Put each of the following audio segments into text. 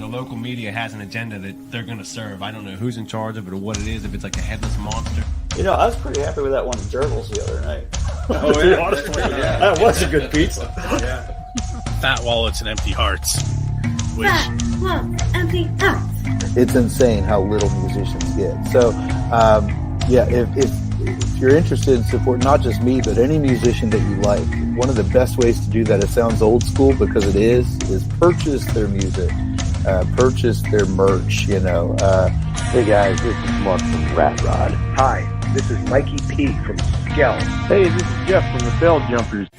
the local media has an agenda that they're going to serve. I don't know who's in charge of it or what it is, if it's like a headless monster. You know, I was pretty happy with that one at Gerbils the other night. Oh, yeah. Honestly, that was a good pizza. Yeah. Fat wallets and empty hearts. Which... Fat wallets, empty hearts. It's insane how little musicians get. So, if you're interested in support, not just me, but any musician that you like, one of the best ways to do that, it sounds old school because it is purchase their music, purchase their merch, you know. Hey guys, this is Mark from Rat Rod. Hi, this is Mikey P from Skell. Hey, this is Jeff from the Bell Jumpers.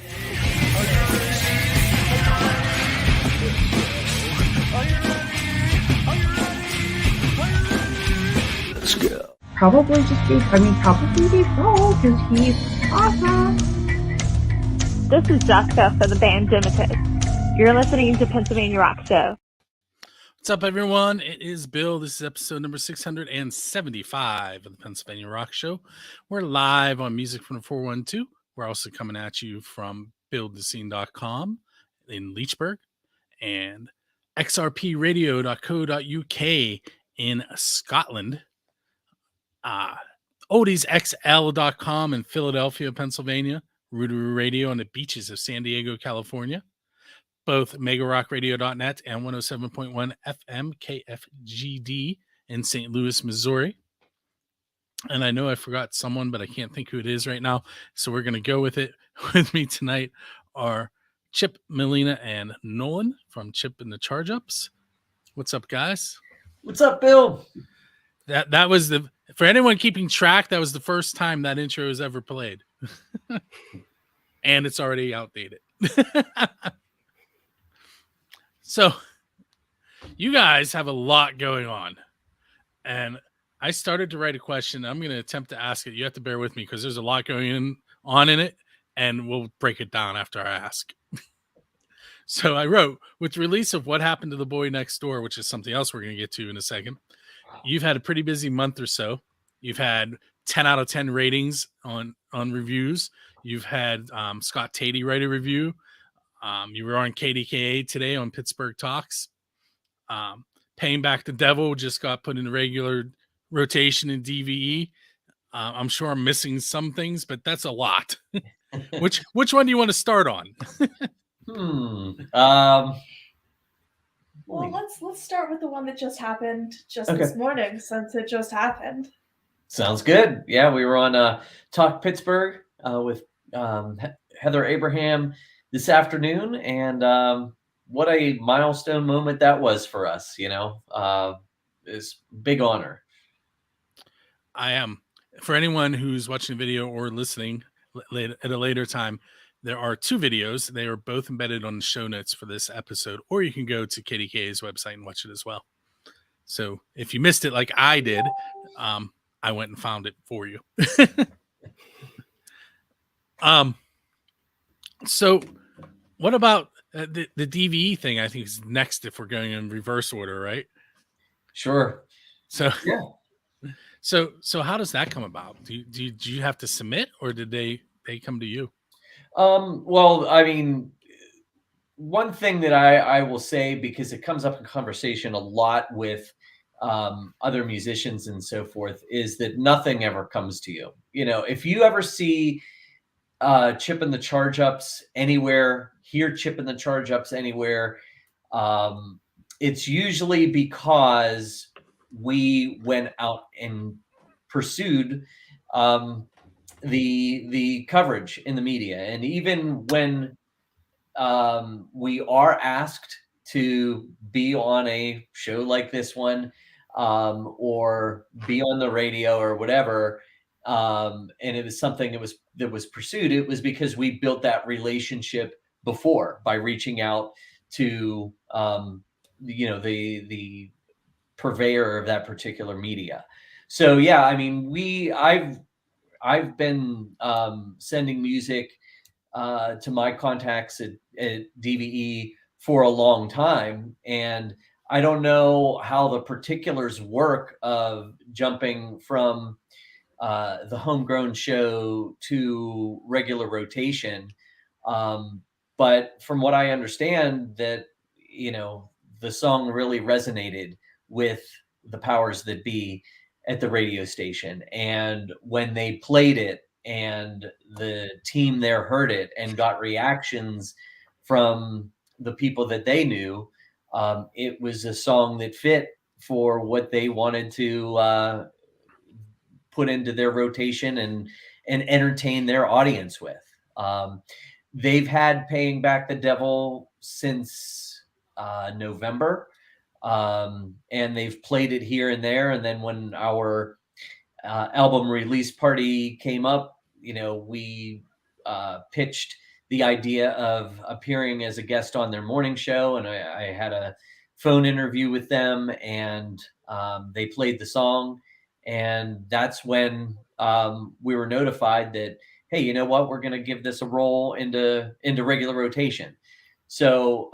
Let's go. Probably Dave Grohl, because he's awesome. This is Jessica for the band Dimitus. You're listening to Pennsylvania Rock Show. What's up, everyone? It is Bill. This is episode number 675 of the Pennsylvania Rock Show. We're live on Music from the 412. We're also coming at you from buildthescene.com in Leechburg and xrpradio.co.uk in Scotland. oldiesxl.com in Philadelphia, Pennsylvania. Rootaroo Radio on the beaches of San Diego, California. Both megarockradio.net and 107.1 FM KFGD in St. Louis, Missouri. And I know I forgot someone, but I can't think who it is right now. So we're going to go with it. With me tonight are Chip, Melina, and Nolan from Chip and the Charge Ups. What's up, guys? What's up, Bill? That was for anyone keeping track, that was the first time that intro was ever played. And it's already outdated. So you guys have a lot going on. And I started to write a question. I'm going to attempt to ask it. You have to bear with me because there's a lot going on in it, and we'll break it down after I ask. So I wrote, with the release of What Happened to the Boy Next Door, which is something else we're going to get to in a second, you've had a pretty busy month or so. You've had 10 out of 10 ratings on reviews. You've had Scott Tatey write a review. You were on KDKA today on Pittsburgh Talks. Paying Back the Devil just got put in regular rotation in DVE. I'm sure I'm missing some things, but that's a lot. Which one do you want to start on? Well, let's start with the one that just happened Okay. this morning, since it just happened. Sounds good. Yeah, we were on Talk Pittsburgh with Heather Abraham this afternoon, and what a milestone moment that was for us. You know, it's big honor. I am. For anyone who's watching the video or listening at a later time, there are two videos. They are both embedded on the show notes for this episode, or you can go to KDK's website and watch it as well. So if you missed it like I did, I went and found it for you. So what about the DVE thing? I think is next if we're going in reverse order, right? Sure. So yeah. So how does that come about? Do you have to submit, or did they come to you? Well, I mean, one thing that I will say, because it comes up in conversation a lot with other musicians and so forth, is that nothing ever comes to you. You know, if you ever see Chip and the Charge Ups anywhere, hear Chip and the Charge Ups anywhere, it's usually because we went out and pursued the coverage in the media. And even when we are asked to be on a show like this one, or be on the radio or whatever, and it was something that was pursued, it was because we built that relationship before by reaching out to the purveyor of that particular media. So yeah, I mean, I've been sending music to my contacts at DVE for a long time, and I don't know how the particulars work of jumping from the homegrown show to regular rotation. But from what I understand, that, you know, the song really resonated with the powers that be at the radio station. And when they played it and the team there heard it and got reactions from the people that they knew, it was a song that fit for what they wanted to put into their rotation and entertain their audience with. They've had Paying Back the Devil since November, and they've played it here and there. And then when our album release party came up, we pitched the idea of appearing as a guest on their morning show, and I had a phone interview with them, and they played the song. And that's when we were notified that, hey, you know what, we're going to give this a roll into regular rotation. So,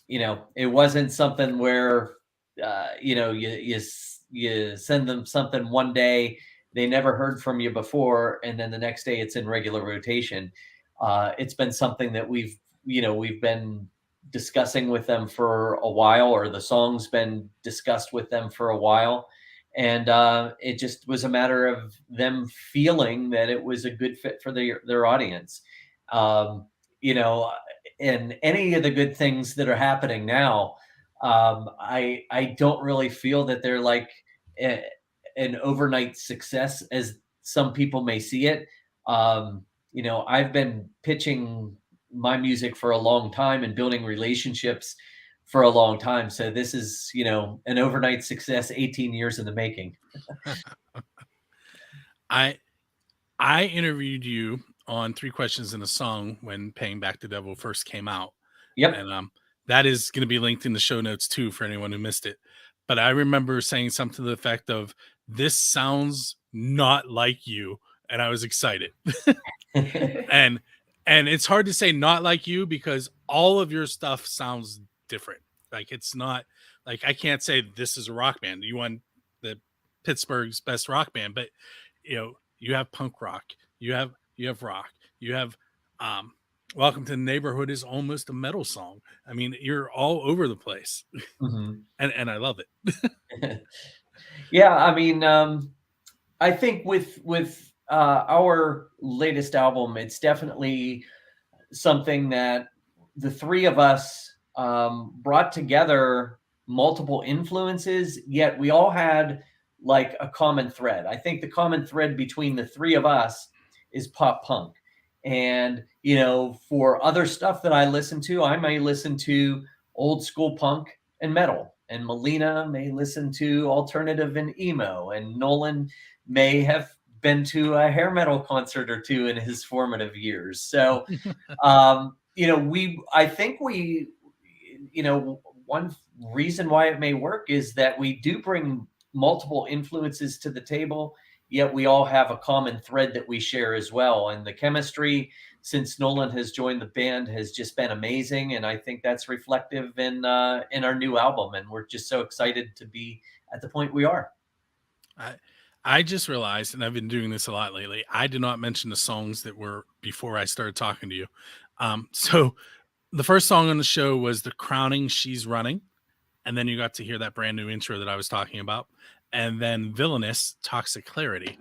it wasn't something where, you send them something one day, they never heard from you before, and then the next day it's in regular rotation. It's been something that we've been discussing with them for a while, or the song's been discussed with them for a while. And it just was a matter of them feeling that it was a good fit for their audience. And any of the good things that are happening now, I don't really feel that they're like an overnight success as some people may see it. I've been pitching my music for a long time and building relationships for a long time. So this is, an overnight success, 18 years in the making. I interviewed you on 3 Questions and a Song when Paying Back the Devil first came out. Yep. And that is going to be linked in the show notes too, for anyone who missed it. But I remember saying something to the effect of, this sounds not like you. And I was excited. and it's hard to say not like you, because all of your stuff sounds different. Like, it's not like, I can't say this is a rock band. You won the Pittsburgh's best rock band, but you have punk rock, you have rock, you have Welcome to the Neighborhood is almost a metal song. I mean, you're all over the place. Mm-hmm. and I love it. Yeah, I mean, I think with our latest album, it's definitely something that the three of us brought together multiple influences, yet we all had like a common thread. I think the common thread between the three of us is pop punk. And, for other stuff that I listen to, I may listen to old school punk and metal, and Melina may listen to alternative and emo, and Nolan may have been to a hair metal concert or two in his formative years. So, I think one reason why it may work is that we do bring multiple influences to the table, yet we all have a common thread that we share as well. And the chemistry since Nolan has joined the band has just been amazing. And I think that's reflective in our new album. And we're just so excited to be at the point we are. I just realized, and I've been doing this a lot lately, I did not mention the songs that were before I started talking to you. So the first song on the show was The Crowning, She's Running. And then you got to hear that brand new intro that I was talking about. And then Villainous, Toxic Clarity.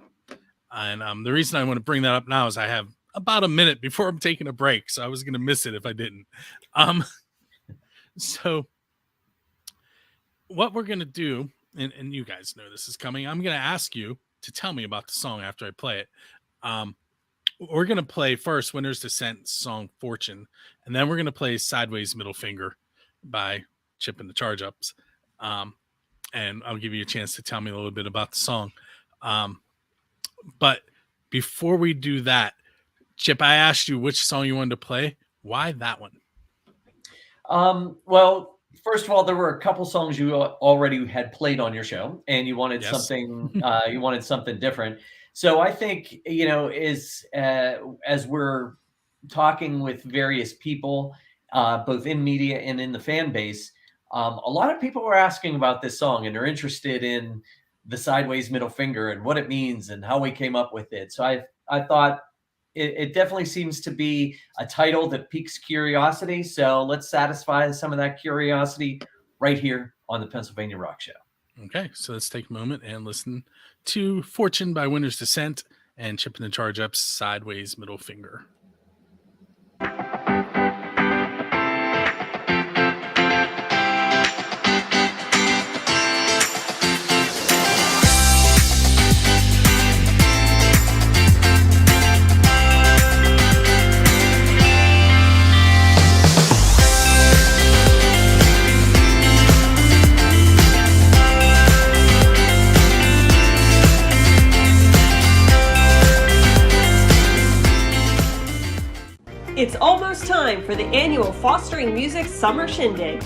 And the reason I want to bring that up now is I have about a minute before I'm taking a break. So I was going to miss it if I didn't. So what we're going to do, and you guys know this is coming, I'm going to ask you to tell me about the song after I play it. We're going to play first Winter's Descent song Fortune. And then we're going to play Sideways Middle Finger by Chip and the Charge Ups. And I'll give you a chance to tell me a little bit about the song. But before we do that, Chip, I asked you which song you wanted to play. Why that one? Well, first of all, there were a couple songs you already had played on your show, and you wanted something. You wanted something different. So I think as we're talking with various people, both in media and in the fan base, a lot of people are asking about this song and are interested in the Sideways Middle Finger and what it means and how we came up with it. So I thought, it definitely seems to be a title that piques curiosity. So let's satisfy some of that curiosity right here on the Pennsylvania Rock Show. Okay, so let's take a moment and listen to Fortune by Winter's Descent and Chip and the Charge Up's Sideways Middle Finger. It's almost time for the annual Fostering Music Summer Shindig.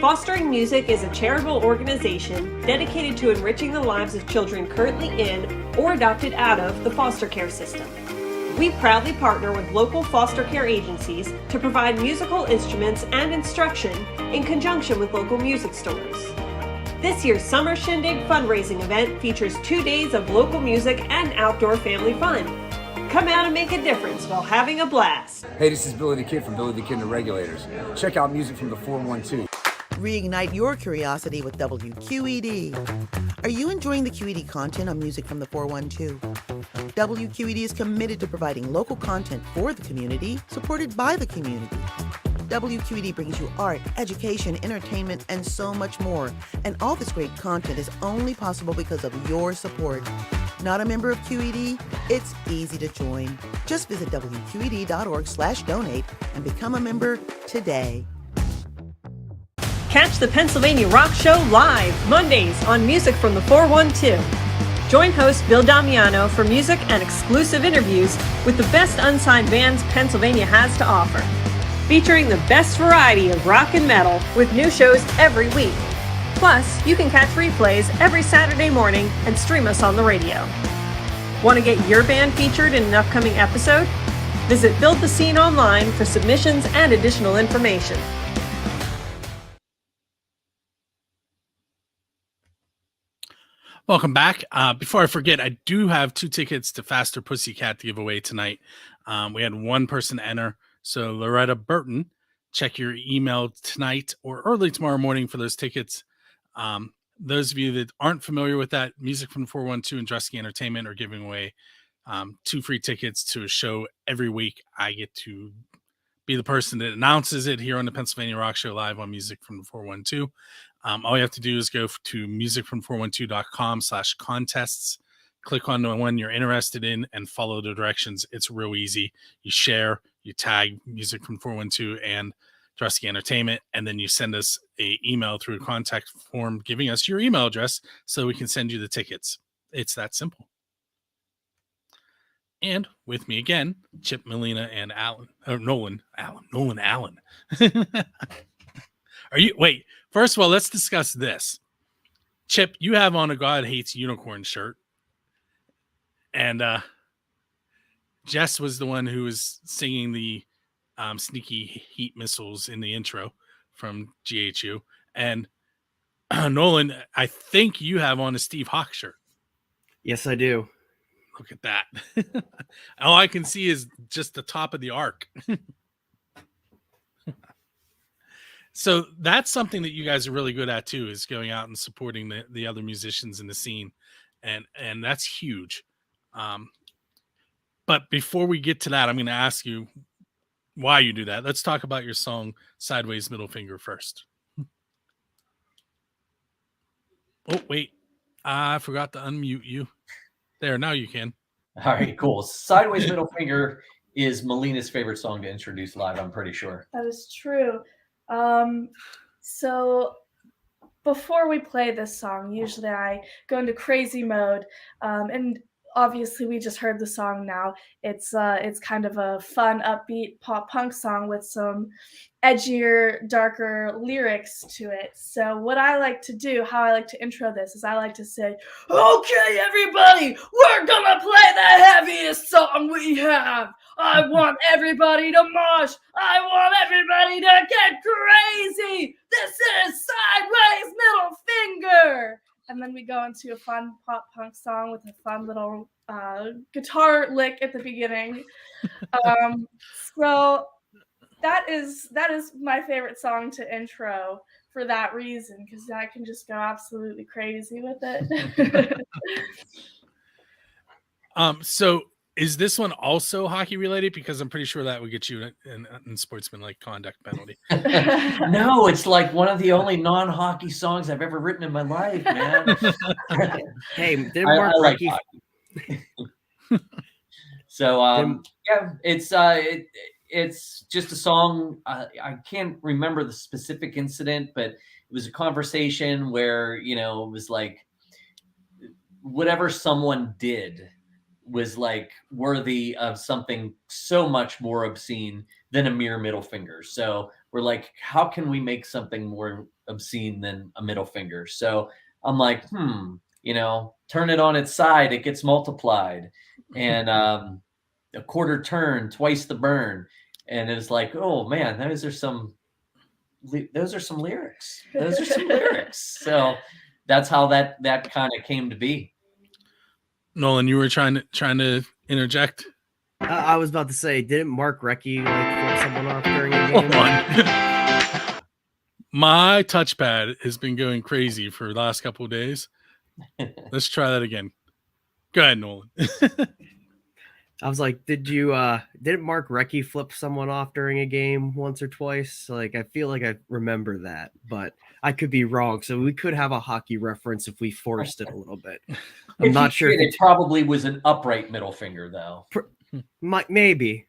Fostering Music is a charitable organization dedicated to enriching the lives of children currently in or adopted out of the foster care system. We proudly partner with local foster care agencies to provide musical instruments and instruction in conjunction with local music stores. This year's Summer Shindig fundraising event features 2 days of local music and outdoor family fun. Come out and make a difference while having a blast. Hey, this is Billy the Kid from Billy the Kid and the Regulators. Check out music from the 412. Reignite your curiosity with WQED. Are you enjoying the QED content on Music from the 412? WQED is committed to providing local content for the community, supported by the community. WQED brings you art, education, entertainment, and so much more. And all this great content is only possible because of your support. Not a member of QED? It's easy to join. Just visit WQED.org/donate and become a member today. Catch the Pennsylvania Rock Show live Mondays on Music from the 412. Join host Bill Damiano for music and exclusive interviews with the best unsigned bands Pennsylvania has to offer. Featuring the best variety of rock and metal with new shows every week. Plus, you can catch replays every Saturday morning and stream us on the radio. Want to get your band featured in an upcoming episode? Visit Build the Scene online for submissions and additional information. Welcome back. Before I forget, I do have 2 tickets to Faster Pussycat to give away tonight. We had one person enter. So Loretta Burton, check your email tonight or early tomorrow morning for those tickets. Those of you that aren't familiar with that, Music from 412 and Dresky Entertainment are giving away 2 free tickets to a show every week. I get to be the person that announces it here on the Pennsylvania Rock Show live on Music from 412. All you have to do is go to musicfrom412.com/contests. Click on the one you're interested in and follow the directions. It's real easy. You share, you tag Music from 412 and Dresky Entertainment, and then you send us an email through a contact form giving us your email address so we can send you the tickets. It's that simple. And with me again, Chip, Melina, and Nolan Allen. Wait, first of all, let's discuss this. Chip, you have on a God Hates Unicorn shirt. And Jess was the one who was singing the Sneaky Heat Missiles in the intro from GHU. And Nolan, I think you have on a Steve Hawk shirt. Yes, I do. Look at that. All I can see is just the top of the arc. So that's something that you guys are really good at too, is going out and supporting the other musicians in the scene. And that's huge. But before we get to that, I'm going to ask you why you do that. Let's talk about your song Sideways Middle Finger first. Oh, wait. I forgot to unmute you. There, now you can. All right, cool. Sideways Middle Finger is Melina's favorite song to introduce live, I'm pretty sure. That is true. So before we play this song, usually I go into crazy mode, and obviously we just heard the song now. It's kind of a fun, upbeat pop punk song with some edgier, darker lyrics to it. So what I like to do, how I like to intro this, is I like to say, "Okay, everybody, we're gonna play the heaviest song we have. I want everybody to mosh. I want everybody to get crazy. This is Sideways Middle Finger." and then we go into a fun pop punk song with a fun little guitar lick at the beginning. So that is my favorite song to intro for that reason, because I can just go absolutely crazy with it. So is this one also hockey related? Because I'm pretty sure that would get you in sportsmanlike conduct penalty. No, it's like one of the only non-hockey songs I've ever written in my life, man. Hey, didn't I Mark like Recchi? hockey. So yeah, it's just a song. I can't remember the specific incident, but it was a conversation where, you know, it was like whatever someone did was like worthy of something so much more obscene than a mere middle finger. So we're like, how can we make something more obscene than a middle finger? So I'm like, you know, turn it on its side, it gets multiplied. And a quarter turn, twice the burn. And it's like, oh man, those are some lyrics. Those are some lyrics. So that's how that kind of came to be. Nolan, you were trying to interject. I was about to say, didn't Mark Recchi like flip someone off during a game? Hold on. My touchpad has been going crazy for the last couple of days. Let's try that again. Go ahead, Nolan. I was like, didn't Mark Recchi flip someone off during a game once or twice? Like, I feel like I remember that, but I could be wrong. So we could have a hockey reference if we forced it a little bit. I'm not sure. It probably was an upright middle finger, though. Maybe.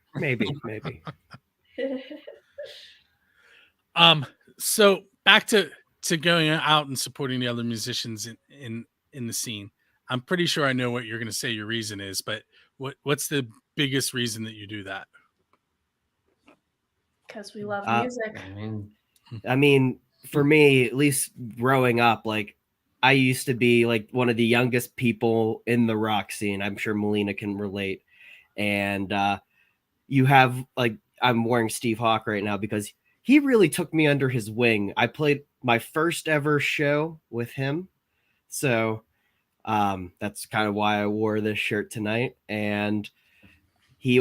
So back to going out and supporting the other musicians in the scene. I'm pretty sure I know what you're going to say your reason is, but what's the biggest reason that you do that? Because we love music. I mean, for me, at least growing up, like I used to be like one of the youngest people in the rock scene. I'm sure Melina can relate. And you have like, I'm wearing Steve Hawk right now because he really took me under his wing. I played my first ever show with him. So that's kind of why I wore this shirt tonight. And he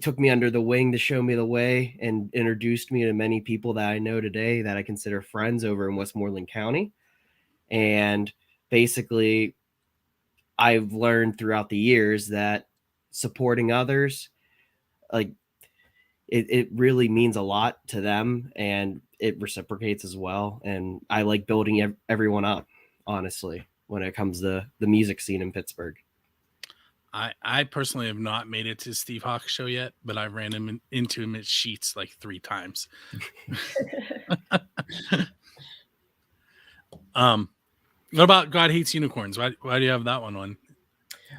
took me under the wing to show me the way and introduced me to many people that I know today that I consider friends over in Westmoreland County. And basically, I've learned throughout the years that supporting others, like it really means a lot to them, and it reciprocates as well. And I like building everyone up, honestly, when it comes to the music scene in Pittsburgh. I personally have not made it to Steve Hawk's show yet, but I ran into him at Sheets like 3 times. What about God Hates Unicorns? Why do you have that one on?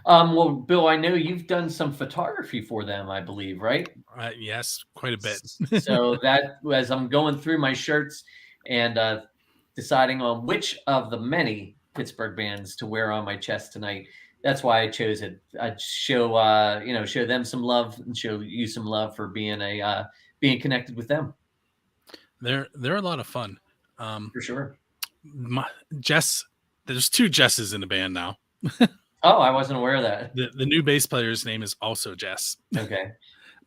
Well, Bill, I know you've done some photography for them, I believe, right? Yes, quite a bit. So that, as I'm going through my shirts and deciding on which of the many Pittsburgh bands to wear on my chest tonight, that's why I chose it. I'd show them some love and show you some love for being connected with them. They're a lot of fun. For sure. Jess, there's 2 Jesses in the band now. Oh, I wasn't aware of that. The new bass player's name is also Jess. Okay.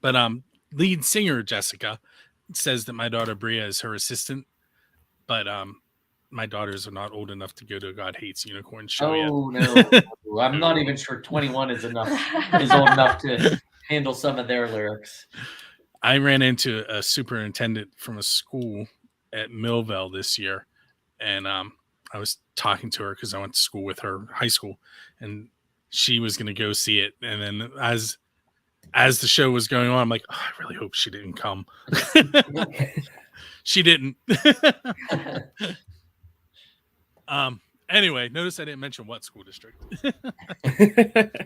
But lead singer Jessica says that my daughter Bria is her assistant. But my daughters are not old enough to go to a God Hates Unicorns show yet. Oh no. I'm not even sure 21 is old enough to handle some of their lyrics. I ran into a superintendent from a school at Millville this year, and I was talking to her because I went to school with her, high school, and she was going to go see it. And then as the show was going on, I'm like, oh, I really hope she didn't come. She didn't. Anyway, notice I didn't mention what school district.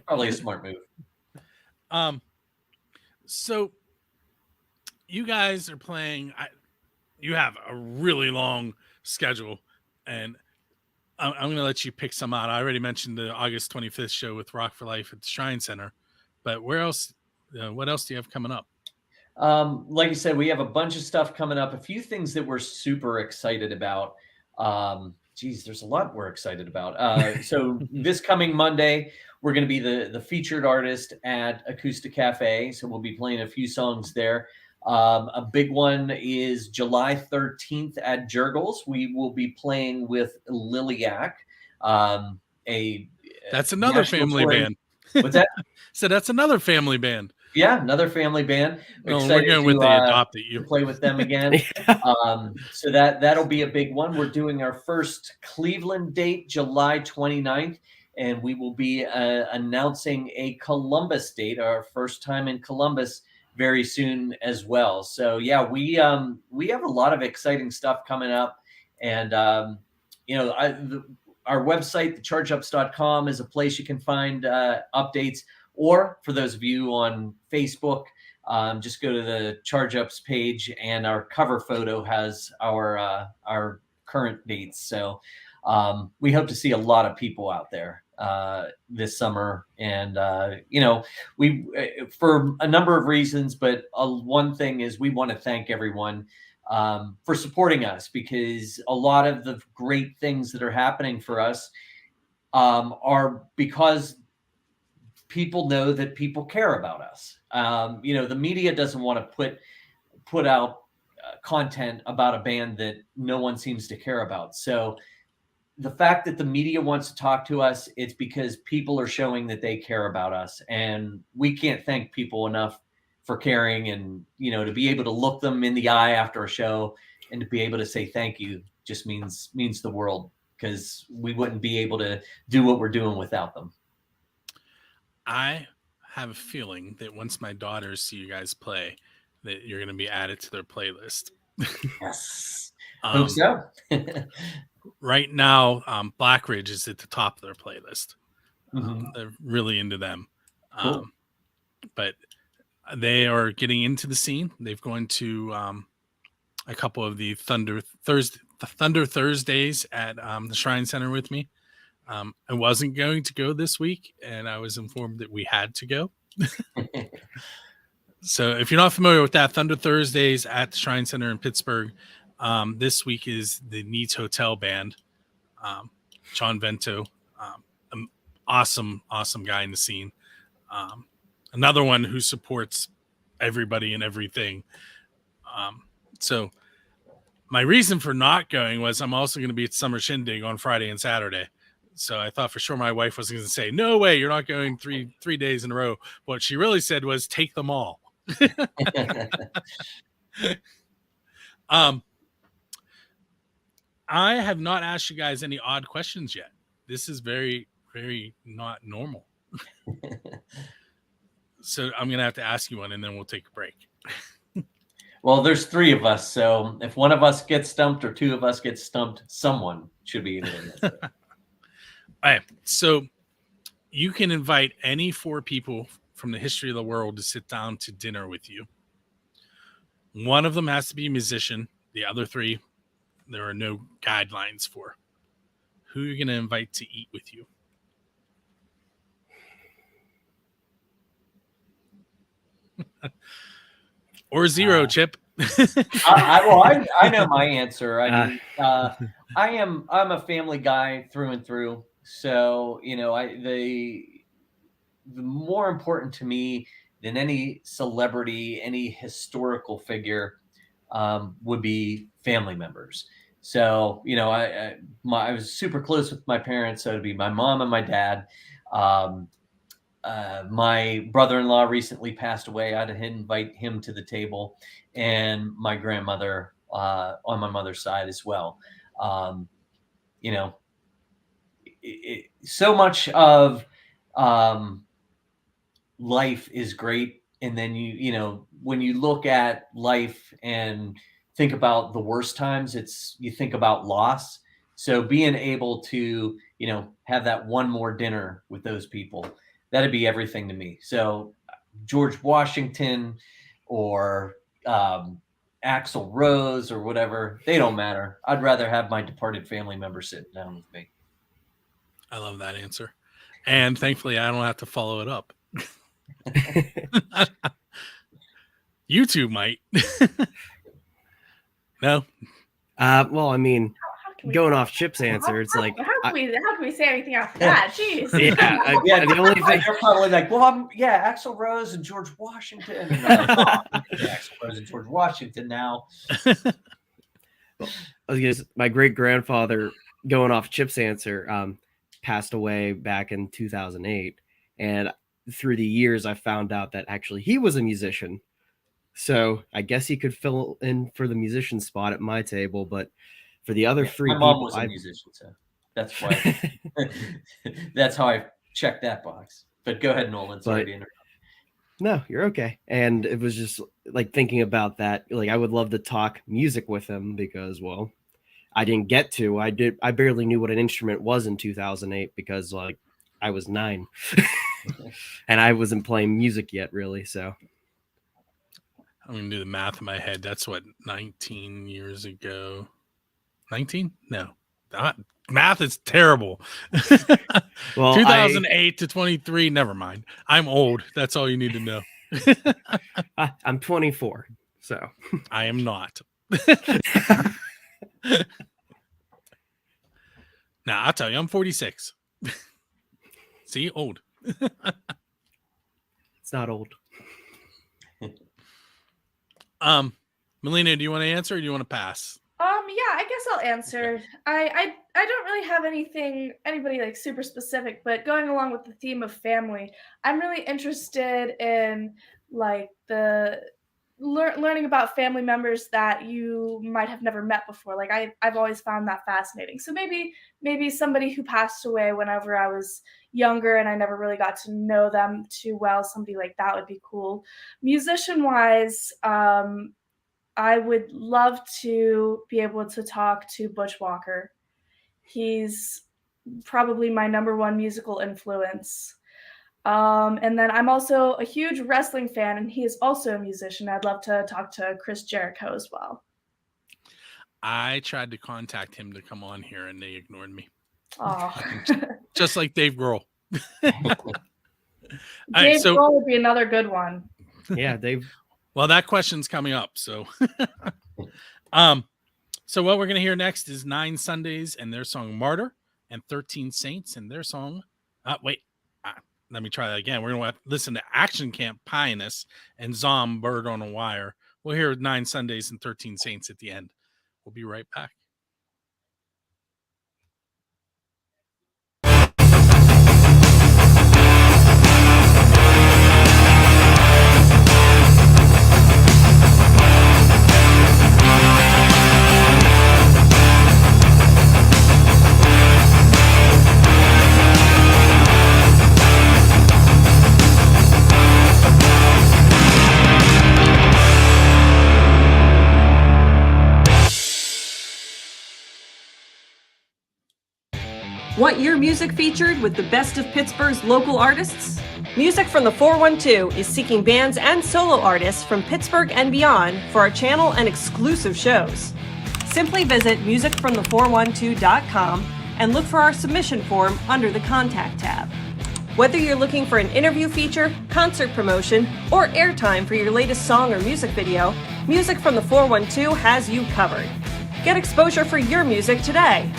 Probably a smart move. So you guys are playing. You have a really long schedule, and I'm going to let you pick some out. I already mentioned the August 25th show with Rock for Life at the Shrine Center, but where else? What else do you have coming up? Like you said, we have a bunch of stuff coming up. A few things that we're super excited about. geez, there's a lot we're excited about. So this coming Monday, we're going to be the featured artist at Acoustic Cafe. So we'll be playing a few songs there. A big one is July 13th at Jurgles. We will be playing with Liliac, that's another family band. What's that? So that's another family band. Yeah, another family band. Well, we're going with the adopted you. Play with them again. So that'll be a big one. We're doing our first Cleveland date, July 29th, and we will be announcing a Columbus date, our first time in Columbus, very soon as well. So yeah, we have a lot of exciting stuff coming up, and our website, thechargeups.com, is a place you can find updates. Or for those of you on Facebook, just go to the Charge Ups page, and our cover photo has our current dates. So we hope to see a lot of people out there this summer, and we for a number of reasons, but one thing is we want to thank everyone for supporting us, because a lot of the great things that are happening for us are because people know that people care about us. The media doesn't want to put out content about a band that no one seems to care about. So the fact that the media wants to talk to us, it's because people are showing that they care about us, and we can't thank people enough for caring. And to be able to look them in the eye after a show and to be able to say thank you just means the world, because we wouldn't be able to do what we're doing without them. I have a feeling that once my daughters see you guys play, that you're going to be added to their playlist. Yes. Hope so. Right now, Black Ridge is at the top of their playlist. Mm-hmm. They're really into them. Cool. But they are getting into the scene. They've gone to a couple of the Thunder Thursdays at the Shrine Center with me. I wasn't going to go this week, and I was informed that we had to go. So if you're not familiar with that, Thunder Thursdays at the Shrine Center in Pittsburgh, this week is the Needs Hotel Band. John Vento, an awesome guy in the scene. Another one who supports everybody and everything. So my reason for not going was I'm also going to be at Summer Shindig on Friday and Saturday. So I thought for sure my wife was going to say, no way, you're not going three days in a row. What she really said was take them all. I have not asked you guys any odd questions yet. This is very, very not normal. So I'm going to have to ask you one, and then we'll take a break. Well, there's three of us. So if one of us gets stumped or two of us get stumped, someone should be able to answer. All right. So you can invite any four people from the history of the world to sit down to dinner with you. One of them has to be a musician. The other three, there are no guidelines for. Who are you going to invite to eat with you? Or zero, Chip. I know my answer. I'm a family guy through and through. So, the more important to me than any celebrity, any historical figure, would be family members. So, I was super close with my parents. So it'd be my mom and my dad. My brother-in-law recently passed away. I'd invite him to the table, and my grandmother on my mother's side as well. So much of life is great, and then when you look at life and think about the worst times, you think about loss. So being able to have that one more dinner with those people, that'd be everything to me. So George Washington or Axl Rose or whatever, they don't matter. I'd rather have my departed family member sitting down with me. I love that answer. And thankfully, I don't have to follow it up. You two might. No? Well, I mean, going off Chip's answer, it's like how can we say anything after that? Jeez. Yeah, the only thing they're probably like, well, Axl Rose and George Washington. And I'm like, oh, Axl Rose and George Washington now. My great grandfather, going off Chip's answer, passed away back in 2008, and through the years, I found out that actually he was a musician. So I guess he could fill in for the musician spot at my table, but for the other three my people, mom was a musician, so that's why. That's how I checked that box. But go ahead, Nolan. Sorry to interrupt. No, you're okay. And it was just like thinking about that. Like I would love to talk music with him because, well, I didn't get to. I barely knew what an instrument was in 2008 because like I was 9, and I wasn't playing music yet, really. So. I'm going to do the math in my head. That's what, 19 years ago. 19? No. Math is terrible. Well, 2008 to 23. Never mind. I'm old. That's all you need to know. I'm 24. So I am not. Now, I'll tell you, I'm 46. See, old. It's not old. Melina, do you want to answer or do you want to pass? Yeah, I guess I'll answer. I don't really have anybody like super specific, but going along with the theme of family, I'm really interested in like the learning about family members that you might have never met before. Like I've always found that fascinating. So maybe somebody who passed away whenever I was younger and I never really got to know them too well, somebody like that would be cool. Musician wise, I would love to be able to talk to Butch Walker. He's probably my number one musical influence. And then I'm also a huge wrestling fan, and he is also a musician. I'd love to talk to Chris Jericho as well. I tried to contact him to come on here, and they ignored me. Oh, just like Dave Grohl. Dave Grohl would be another good one. Yeah, Dave. Well, that question's coming up. So, so what we're going to hear next is 9 Sundays and their song Martyr, and 13 Saints and their song. Let me try that again. We're going to listen to Action Camp Pianist and Zom Bird on a Wire. We'll hear 9 Sundays and 13 Saints at the end. We'll be right back. Want your music featured with the best of Pittsburgh's local artists? Music from the 412 is seeking bands and solo artists from Pittsburgh and beyond for our channel and exclusive shows. Simply visit musicfromthe412.com and look for our submission form under the Contact tab. Whether you're looking for an interview feature, concert promotion, or airtime for your latest song or music video, Music from the 412 has you covered. Get exposure for your music today.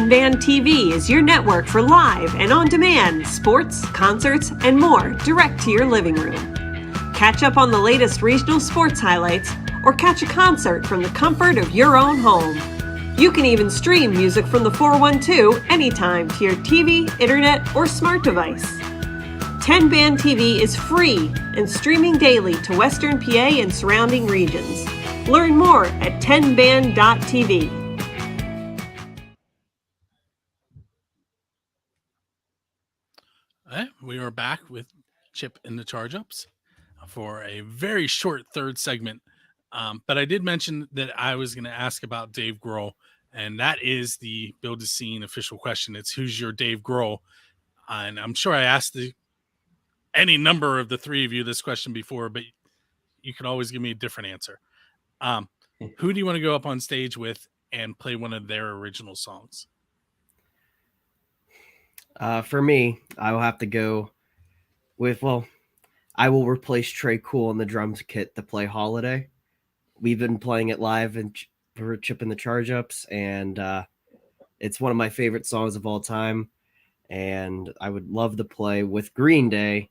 Band TV is your network for live and on-demand sports, concerts, and more direct to your living room. Catch up on the latest regional sports highlights or catch a concert from the comfort of your own home. You can even stream Music from the 412 anytime to your TV, internet, or smart device. 10 Band TV is free and streaming daily to Western PA and surrounding regions. Learn more at 10band.tv. We are back with Chip and the Charge Ups for a very short third segment But I did mention that I was going to ask about Dave Grohl, and that is the Build a Scene official question. It's who's your Dave Grohl? And I'm sure I asked any number of the three of you this question before, but you can always give me a different answer. Who do you want to go up on stage with and play one of their original songs? For me, I will have to go with, I will replace Trey Cool on the drums kit to play Holiday. We've been playing it live and for Chipping the Charge Ups, and it's one of my favorite songs of all time. And I would love to play with Green Day,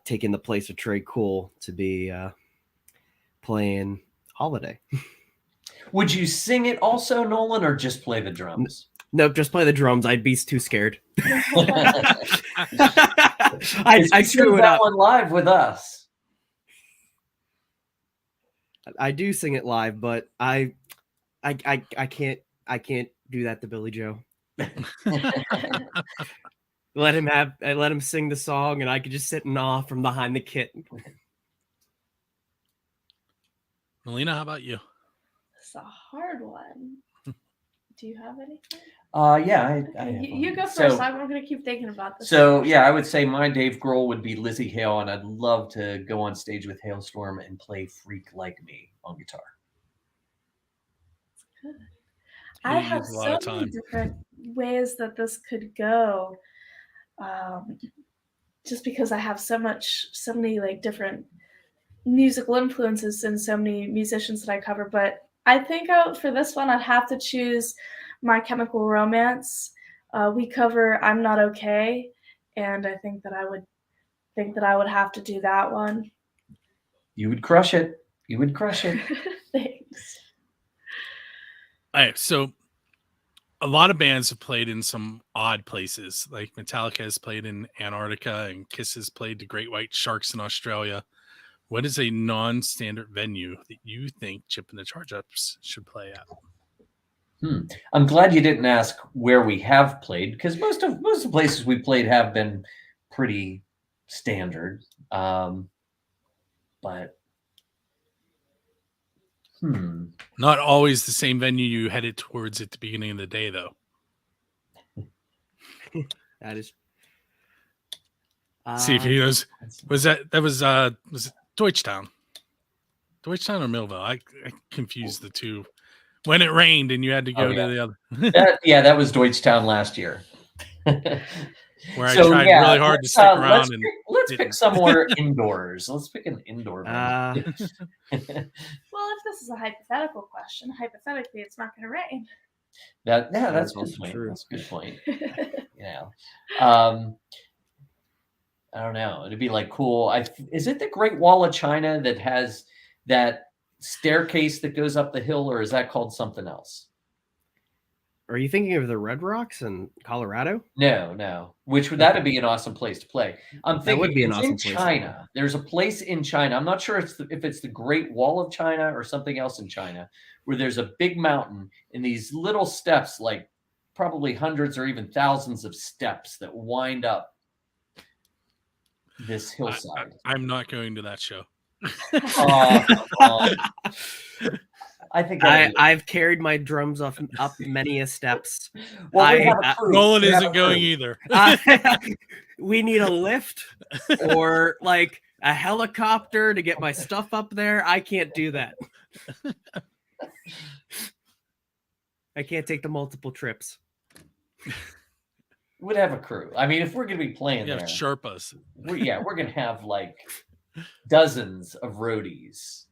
taking the place of Trey Cool to be playing Holiday. Would you sing it also, Nolan, or just play the drums? Nope, just play the drums. I'd be too scared. I screw it up. One live with us. I do sing it live, but I can't do that to Billy Joe. Let him sing the song, and I could just sit in awe from behind the kit. Melina, how about you? It's a hard one. Do you have anything? Yeah, I have you go first. I'm going to keep thinking about this. So, yeah, I would say my Dave Grohl would be Lizzie Hale, and I'd love to go on stage with Hailstorm and play Freak Like Me on guitar. Good. I have so many different ways that this could go, just because I have so many like different musical influences and so many musicians that I cover. But I think for this one, I'd have to choose My Chemical Romance. We cover I'm Not Okay, and I think that I would have to do that one. You would crush it. You would crush it. Thanks. All right, so a lot of bands have played in some odd places. Like Metallica has played in Antarctica, and Kiss has played the Great White Sharks in Australia. What is a non-standard venue that you think Chip and the Charge Ups should play at? I'm glad you didn't ask where we have played, because most of the places we played have been pretty standard. But not always the same venue you headed towards at the beginning of the day, though. That is. See if he knows. Was it Deutschtown? Deutschtown or Millville? I confused the two. When it rained and you had to go to the other. That was Deutschtown last year. Where I tried really hard to stick around. Let's pick somewhere indoors. Let's pick an indoor venue. Well, if this is a hypothetical question, hypothetically, it's not going to rain. That's a good point. True. That's a good point. I don't know. It'd be like cool. Is it the Great Wall of China that has that staircase that goes up the hill, or is that called something else? Are you thinking of the Red Rocks in Colorado? No. Which would that be an awesome place to play? I'm thinking would be an awesome in place China. There's a place in China. I'm not sure if it's the Great Wall of China or something else in China, where there's a big mountain and these little steps, like probably hundreds or even thousands of steps that wind up this hillside. I'm not going to that show. I think I've carried my drums up many a steps. Nolan isn't going either. We need a lift or like a helicopter to get my stuff up there. I can't do that. I can't take the multiple trips. We'd have a crew. I mean, if we're going to be playing there, Sherpas. We're going to have like dozens of roadies.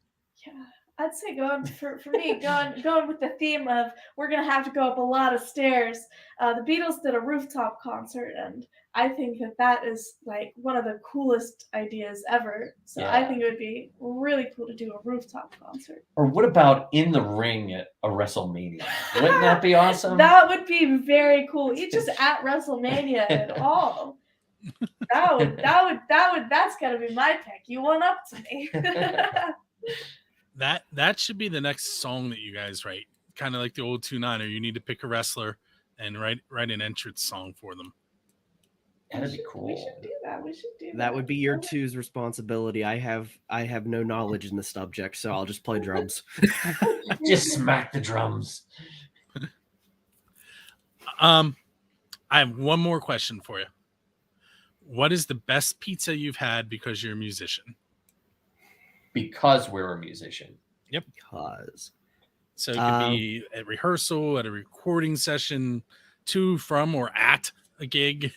Yeah, I'd say going with the theme of we're going to have to go up a lot of stairs. The Beatles did a rooftop concert, and I think that is like one of the coolest ideas ever. So I think it would be really cool to do a rooftop concert. Or what about in the ring at a WrestleMania? Wouldn't that be awesome? That would be very cool. You just at WrestleMania at all. That's gotta be my pick. You went up to me. That should be the next song that you guys write. Kind of like the old 2-9er. You need to pick a wrestler and write an entrance song for them. That'd be cool. We should do that. We should do that. That would be your two's responsibility. I have no knowledge in the subject, so I'll just play drums. Just smack the drums. I have one more question for you. What is the best pizza you've had because you're a musician? Because we're a musician. Yep. Because. So it could be at rehearsal, at a recording session, to, from, or at a gig,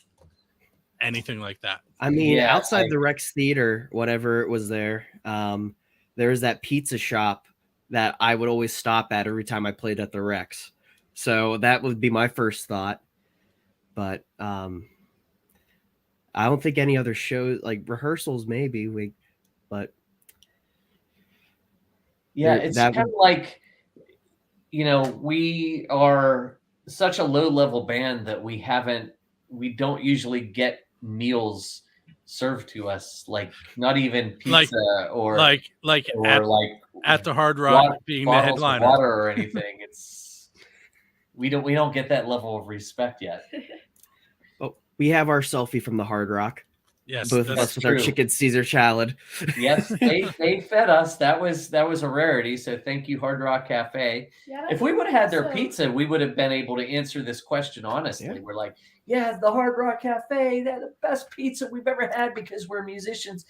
anything like that. I mean, outside the Rex Theater, whatever it was there, there was that pizza shop that I would always stop at every time I played at the Rex. So that would be my first thought. But I don't think any other shows, like rehearsals, maybe but yeah, it's kind of like, we are such a low level band that we don't usually get meals served to us, like not even pizza or at the Hard Rock being the headliner, water or anything. We don't get that level of respect yet. Oh, we have our selfie from the Hard Rock. Yes, both of us with our chicken Caesar salad. Yes, they fed us. That was a rarity. So thank you, Hard Rock Cafe. Yeah, if we would have had their pizza, we would have been able to answer this question honestly. Yeah. We're like, yeah, the Hard Rock Cafe, they're the best pizza we've ever had because we're musicians.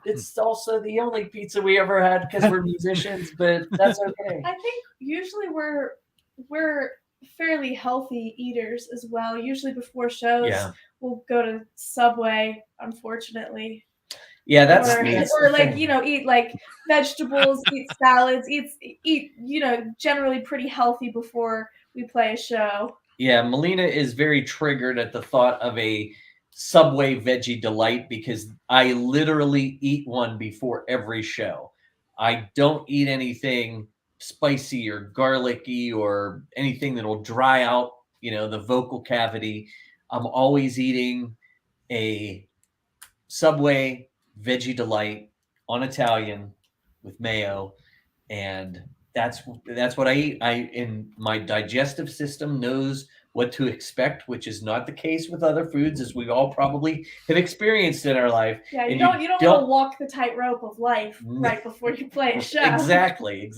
It's also the only pizza we ever had because we're musicians, but that's okay. I think usually we're fairly healthy eaters as well. Usually before shows, we'll go to Subway, unfortunately. Yeah, that's or like, eat like vegetables, eat salads, eat generally pretty healthy before we play a show. Yeah, Melina is very triggered at the thought of a Subway Veggie Delight because I literally eat one before every show. I don't eat anything spicy or garlicky or anything that will dry out, the vocal cavity. I'm always eating a Subway Veggie Delight on Italian with mayo, and that's what I eat. In my digestive system knows what to expect, which is not the case with other foods, as we all probably have experienced in our life. Yeah, you don't want to walk the tightrope of life right before you play a show. Exactly.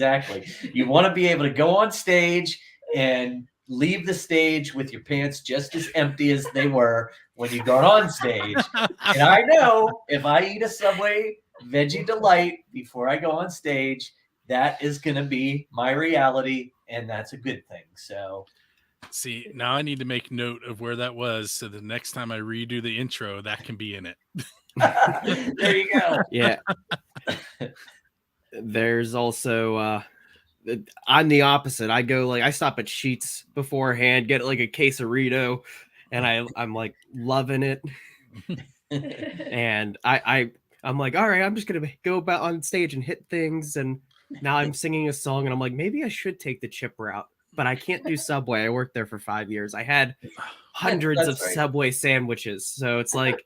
You want to be able to go on stage and leave the stage with your pants just as empty as they were when you got on stage. And I know if I eat a Subway Veggie Delight before I go on stage, that is going to be my reality, and that's a good thing. So, see, now I need to make note of where that was, so the next time I redo the intro, that can be in it. There you go. Yeah. There's also I'm the opposite. I stop at Sheetz beforehand, get like a quesarito, and I'm like loving it. And I'm like, all right, I'm just gonna go about on stage and hit things, and now I'm singing a song, and I'm like, maybe I should take the chip route, but I can't do Subway. I worked there for 5 years. I had hundreds of Subway sandwiches, so it's like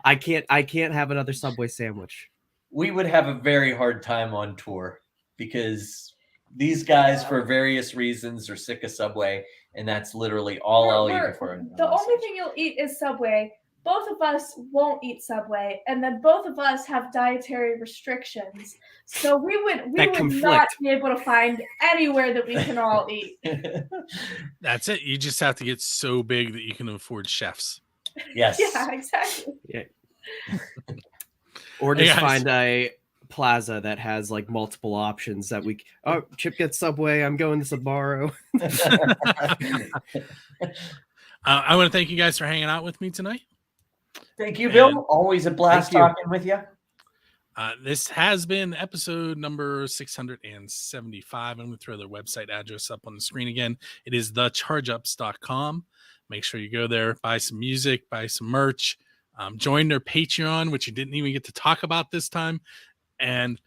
I can't have another Subway sandwich. We would have a very hard time on tour because these guys, for various reasons, are sick of Subway, and that's literally all I'll eat before. The only thing you'll eat is Subway. Both of us won't eat Subway, and then both of us have dietary restrictions. So we would not be able to find anywhere that we can all eat. That's it. You just have to get so big that you can afford chefs. Yes. Yeah, exactly. Yeah. Or just find a plaza that has like multiple options that Chip gets Subway, I'm going to Sbarro. I want to thank you guys for hanging out with me tonight. Thank you, Bill. Always a blast talking with you. This has been episode number 675. I'm going to throw their website address up on the screen again. It is thechargeups.com. Make sure you go there, buy some music, buy some merch, join their Patreon, which you didn't even get to talk about this time, and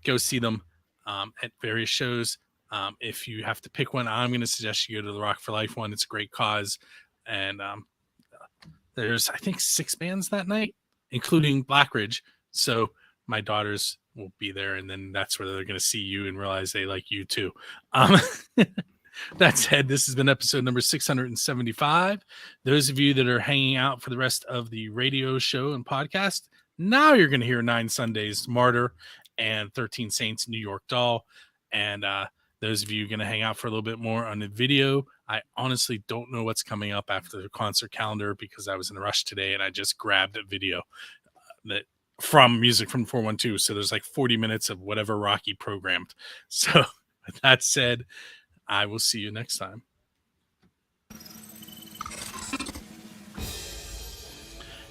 go see them at various shows. If you have to pick one, I'm going to suggest you go to the Rock for Life one. It's a great cause. And there's, I think, 6 bands that night, including Blackridge. So my daughters will be there, and then that's where they're going to see you and realize they like you too. That said, this has been episode number 675. Those of you that are hanging out for the rest of the radio show and podcast, now you're going to hear 9 Sundays, Martyr, and 13 Saints, New York Doll. And those of you going to hang out for a little bit more on the video, I honestly don't know what's coming up after the concert calendar because I was in a rush today and I just grabbed a video that from Music from 412. So there's like 40 minutes of whatever Rocky programmed. So with that said, I will see you next time.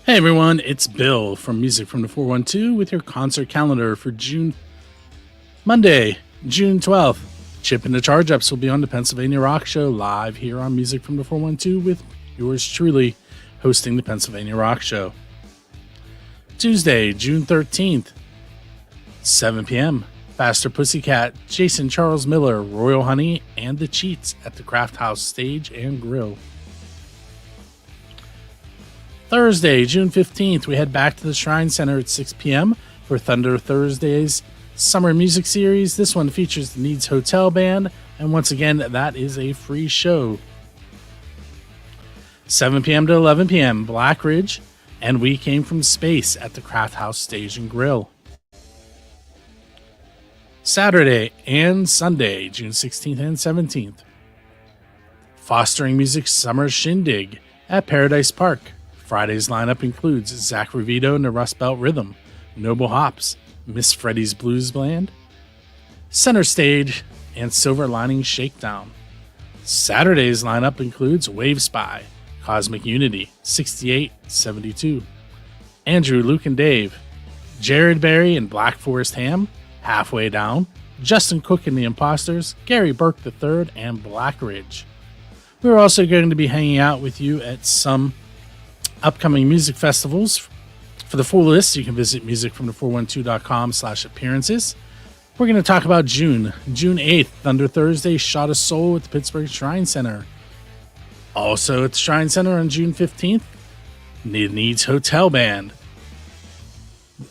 Hey everyone, it's Bill from Music from the 412 with your concert calendar for Monday, June 12th. Chip and the Charge Ups will be on the Pennsylvania Rock Show live here on Music from the 412 with yours truly hosting the Pennsylvania Rock Show. Tuesday, June 13th, 7 p.m. Faster Pussycat, Jason Charles Miller, Royal Honey, and the Cheats at the Craft House Stage and Grill. Thursday, June 15th, we head back to the Shrine Center at 6 p.m. for Thunder Thursdays Summer Music Series. This one features the Needs Hotel Band, and once again, that is a free show. 7 p.m. to 11 p.m., Black Ridge, and We Came From Space at the Craft House Stage and Grill. Saturday and Sunday, June 16th and 17th. Fostering Music Summer Shindig at Paradise Park. Friday's lineup includes Zach Revito and the Rust Belt Rhythm, Noble Hops, Miss Freddie's Blues Band, Center Stage, and Silver Lining Shakedown. Saturday's lineup includes Wave Spy, Cosmic Unity, 6872, Andrew, Luke, and Dave, Jared Berry and Black Forest Ham, Halfway Down, Justin Cook and the Imposters, Gary Burke III, and Black Ridge. We're also going to be hanging out with you at some upcoming music festivals. For the full list, you can visit musicfromthe412.com/appearances. We're going to talk about June 8th, Thunder Thursday, Shot of Soul at the Pittsburgh Shrine Center. Also at the Shrine Center on June 15th, the Needs Hotel Band.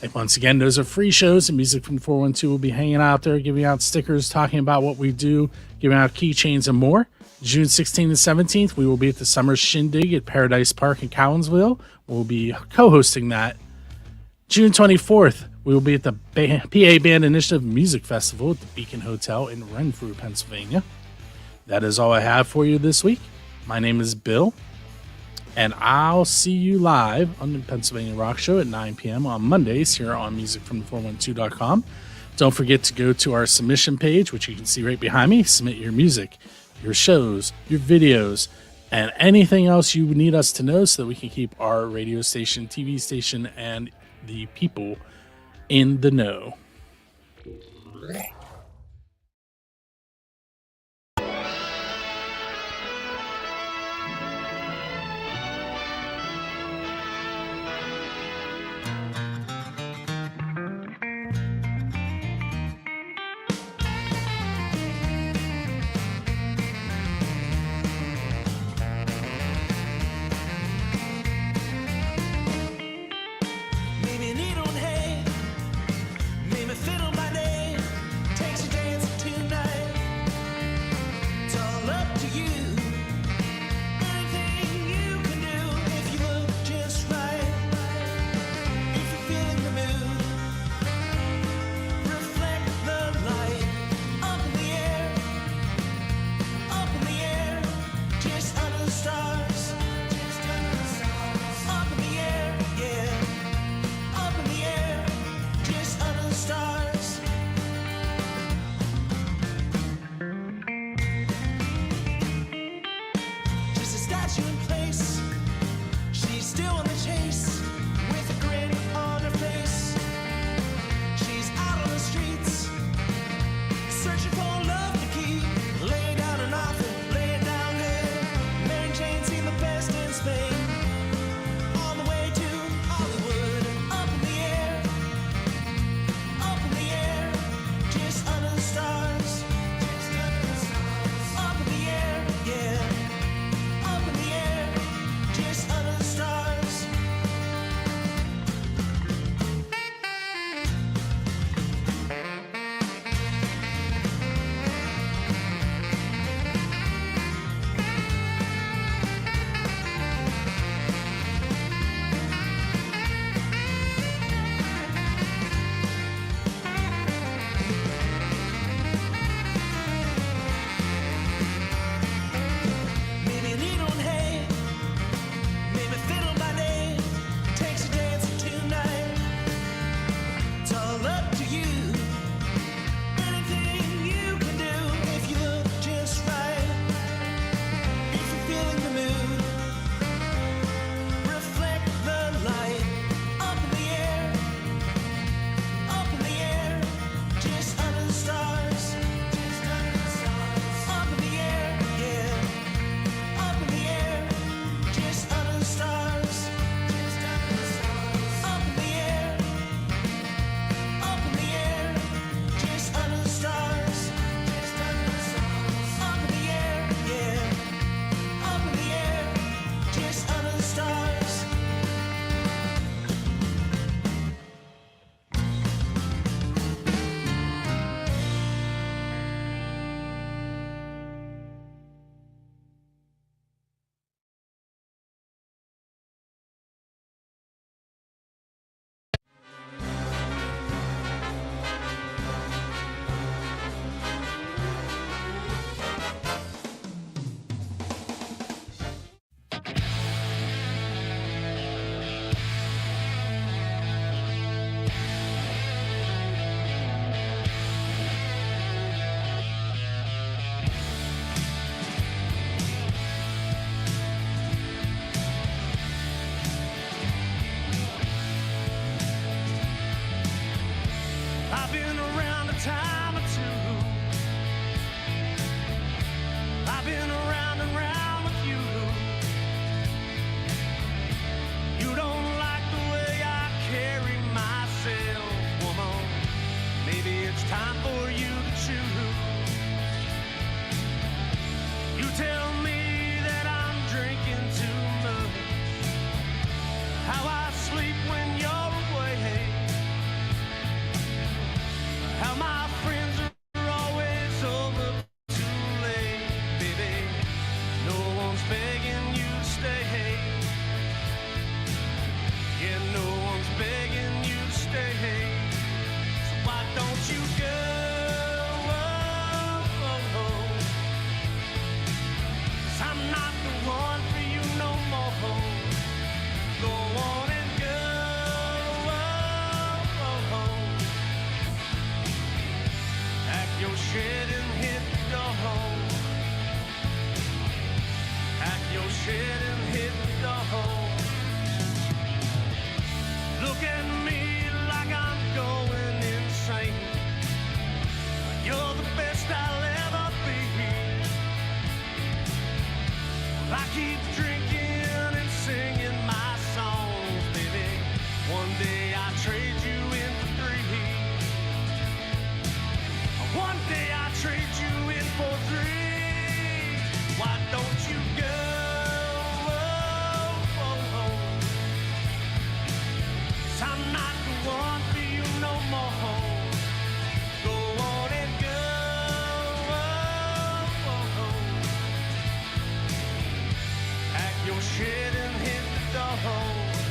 And once again, those are free shows, and Music from 412 will be hanging out there, giving out stickers, talking about what we do, giving out keychains and more. June 16th and 17th, we will be at the Summer Shindig at Paradise Park in Cowansville. We'll be co-hosting that. June 24th, we will be at the PA Band Initiative Music Festival at the Beacon Hotel in Renfrew, Pennsylvania. That is all I have for you this week. My name is Bill, and I'll see you live on the Pennsylvania Rock Show at 9 p.m. on Mondays here on musicfromthe412.com. Don't forget to go to our submission page, which you can see right behind me. Submit your music, your shows, your videos, and anything else you need us to know so that we can keep our radio station, TV station, and the people in the know. your shed and hit the hole. Pack your shed and hit the hole. Look at me like I'm going insane. You're the best I'll ever be. I keep drinking and singing my songs, baby. One day I trade you in for three. One day I trade you in for three. Why don't you go? Cause I'm not the one for you no more. Go on and go. Pack your shit and hit the hole.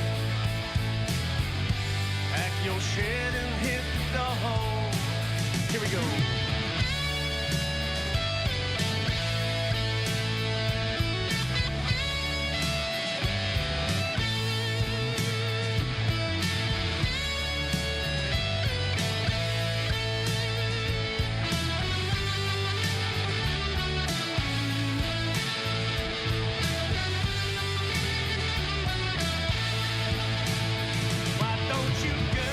Pack your shit and hit the hole. Here we go. Why don't you go?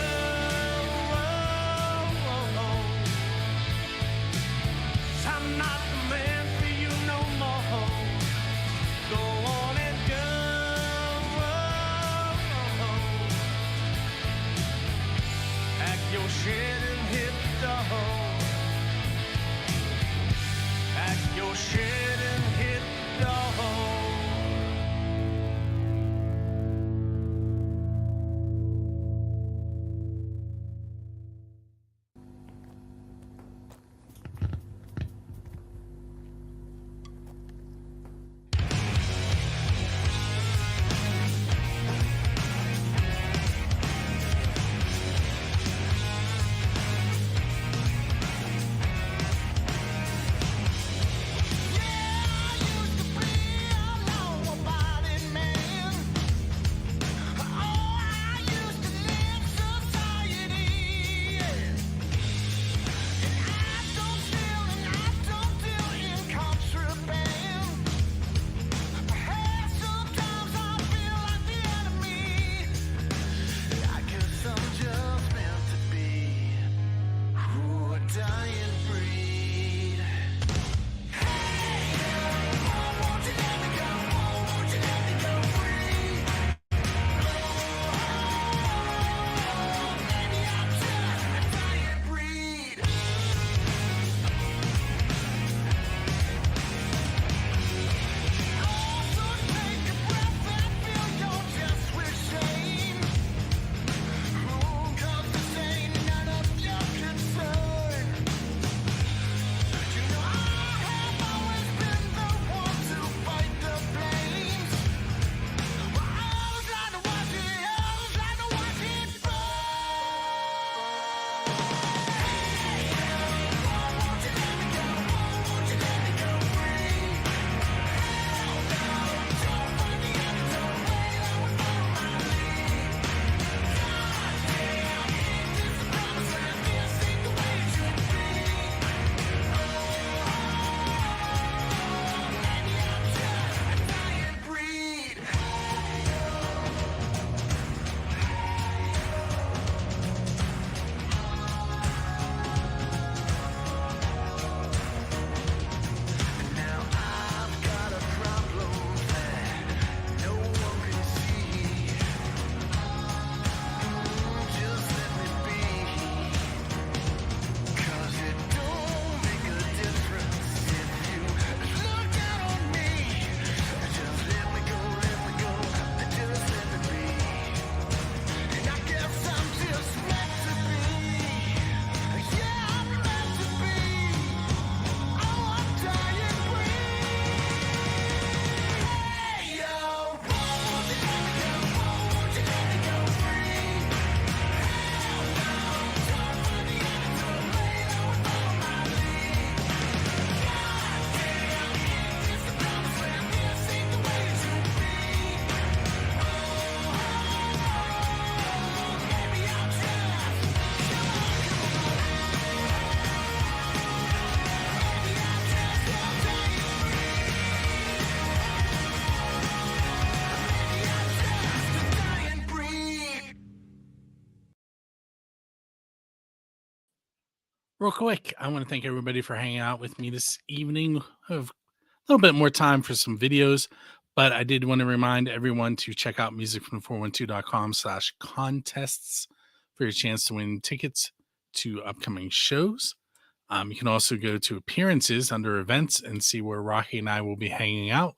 Real quick, I want to thank everybody for hanging out with me this evening. I have a little bit more time for some videos, but I did want to remind everyone to check out musicfrom412.com/contests for your chance to win tickets to upcoming shows. You can also go to appearances under events and see where Rocky and I will be hanging out.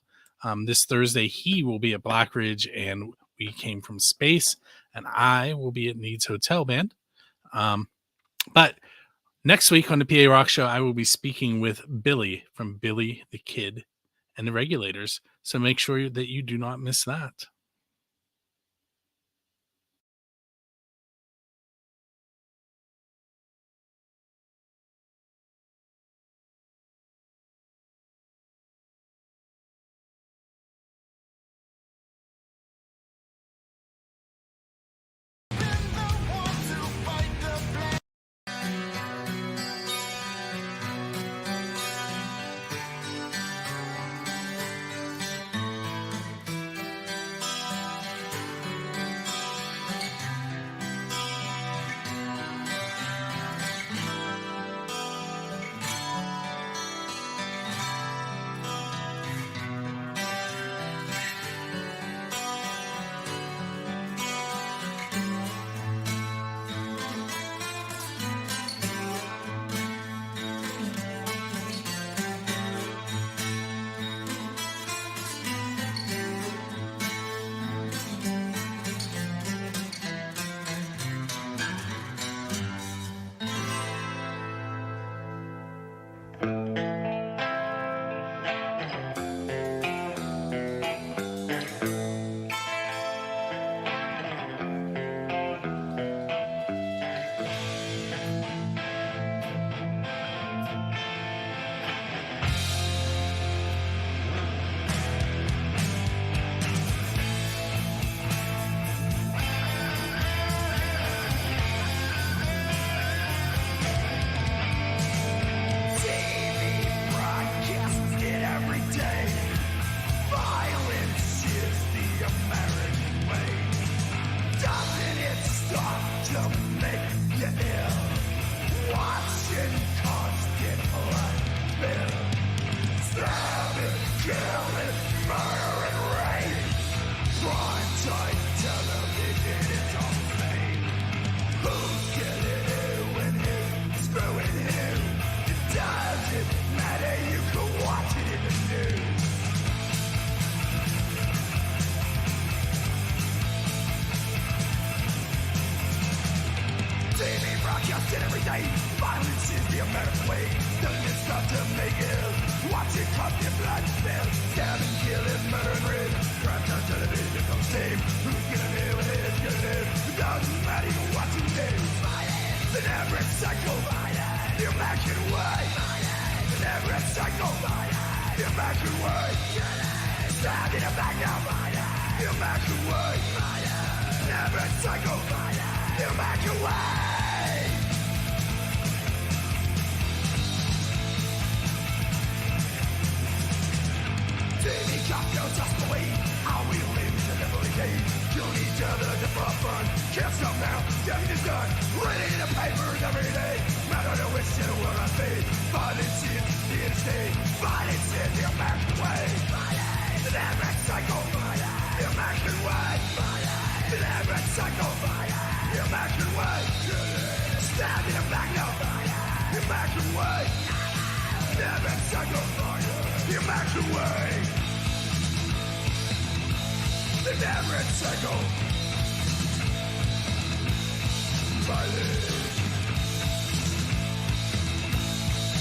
This Thursday, he will be at Blackridge and We Came From Space, and I will be at Needs Hotel Band. But next week on the PA Rock Show, I will be speaking with Billy from Billy the Kid and the Regulators. So make sure that you do not miss that.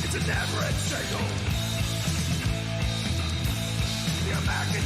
It's a never-ending cycle. The American